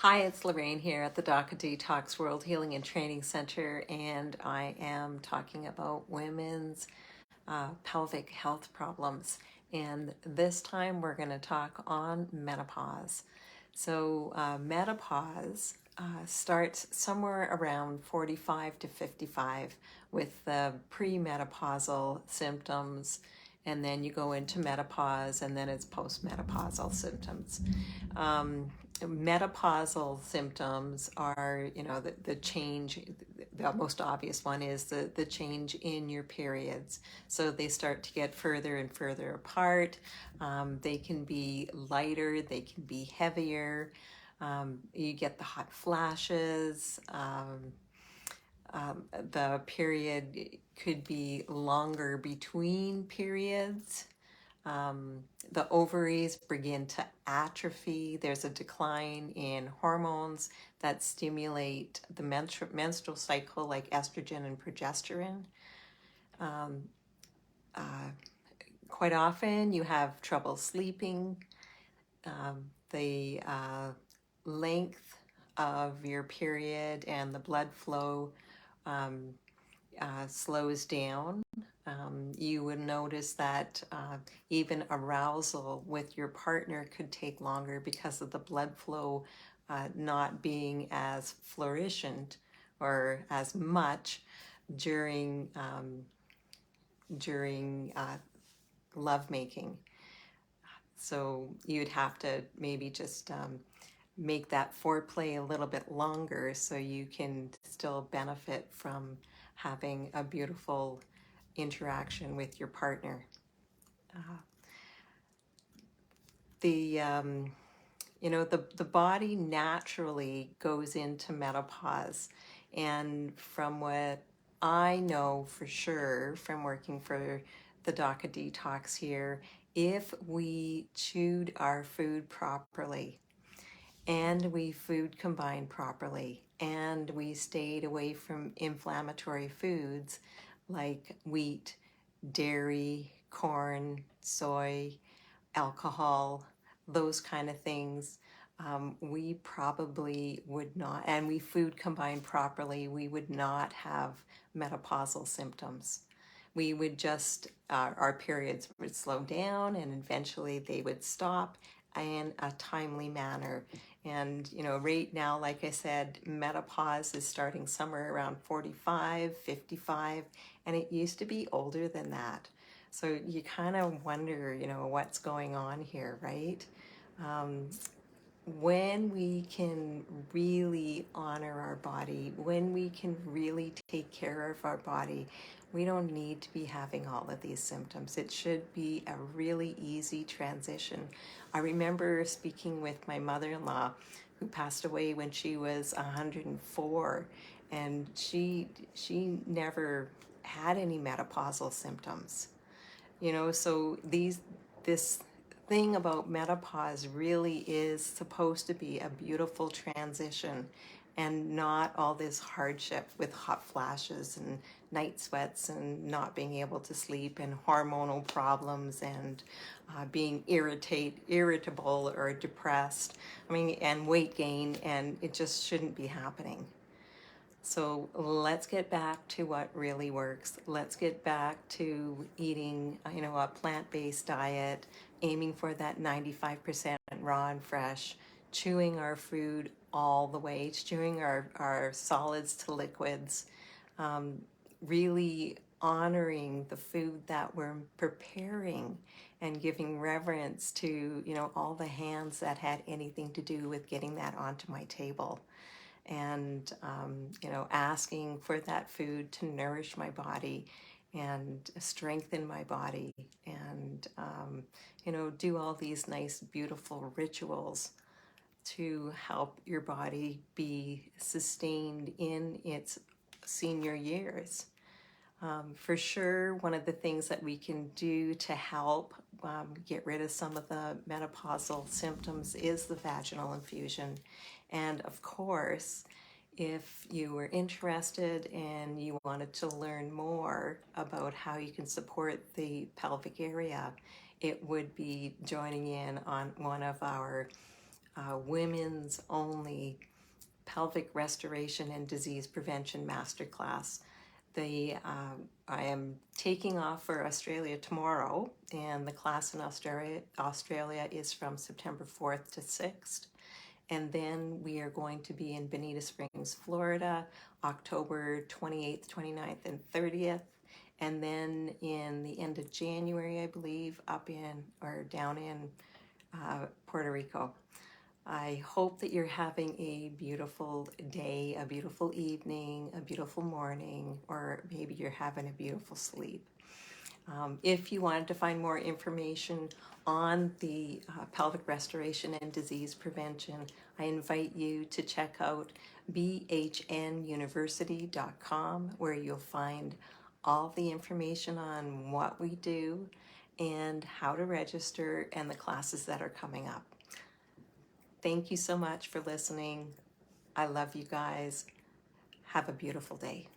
Hi, it's Lorraine here at the Detox World Healing and Training Center, and I am talking about women's pelvic health problems. And this time we're going to talk on menopause. So, menopause starts somewhere around 45 to 55 with the premenopausal symptoms, and then you go into menopause, and then it's postmenopausal symptoms. Menopausal symptoms are, the change. The most obvious one is the change in your periods. So they start to get further and further apart. They can be lighter, they can be heavier. You get the hot flashes. The period could be longer between periods. The ovaries begin to atrophy. There's a decline in hormones that stimulate the menstrual cycle, like estrogen and progesterone. Quite often, you have trouble sleeping. The length of your period and the blood flow slows down. You would notice that even arousal with your partner could take longer because of the blood flow not being as flourishing or as much during lovemaking. So you'd have to maybe just make that foreplay a little bit longer so you can still benefit from having a beautiful interaction with your partner. The the body naturally goes into menopause, and from what I know for sure from working for the DACA Detox here, if we chewed our food properly and we food combined properly and we stayed away from inflammatory foods like wheat, dairy, corn, soy, alcohol, those kind of things, we probably would not, and we food combined properly, we would not have menopausal symptoms. We would just, our periods would slow down and eventually they would stop in a timely manner. And, right now, like I said, menopause is starting somewhere around 45, 55, and it used to be older than that. So you kind of wonder, what's going on here, right? When we can really honor our body, when we can really take care of our body, we don't need to be having all of these symptoms. It should be a really easy transition. I remember speaking with my mother-in-law who passed away when she was 104, and she never had any menopausal symptoms. So this thing about menopause really is supposed to be a beautiful transition and not all this hardship with hot flashes and night sweats and not being able to sleep and hormonal problems and being irritable or depressed. And weight gain, and it just shouldn't be happening. So let's get back to what really works. Let's get back to eating, a plant-based diet, aiming for that 95% raw and fresh, chewing our food all the way, chewing our solids to liquids, really honoring the food that we're preparing and giving reverence to, all the hands that had anything to do with getting that onto my table. And asking for that food to nourish my body and strengthen my body, and do all these nice beautiful rituals to help your body be sustained in its senior years. For sure, one of the things that we can do to help get rid of some of the menopausal symptoms is the vaginal infusion. And of course, if you were interested and you wanted to learn more about how you can support the pelvic area, it would be joining in on one of our women's only pelvic restoration and disease prevention masterclass. I am taking off for Australia tomorrow, and the class in Australia is from September 4th to 6th. And then we are going to be in Bonita Springs, Florida, October 28th, 29th, and 30th. And then in the end of January, I believe, up in or down in Puerto Rico. I hope that you're having a beautiful day, a beautiful evening, a beautiful morning, or maybe you're having a beautiful sleep. If you wanted to find more information on the pelvic restoration and disease prevention, I invite you to check out bhnuniversity.com, where you'll find all the information on what we do and how to register and the classes that are coming up. Thank you so much for listening. I love you guys. Have a beautiful day.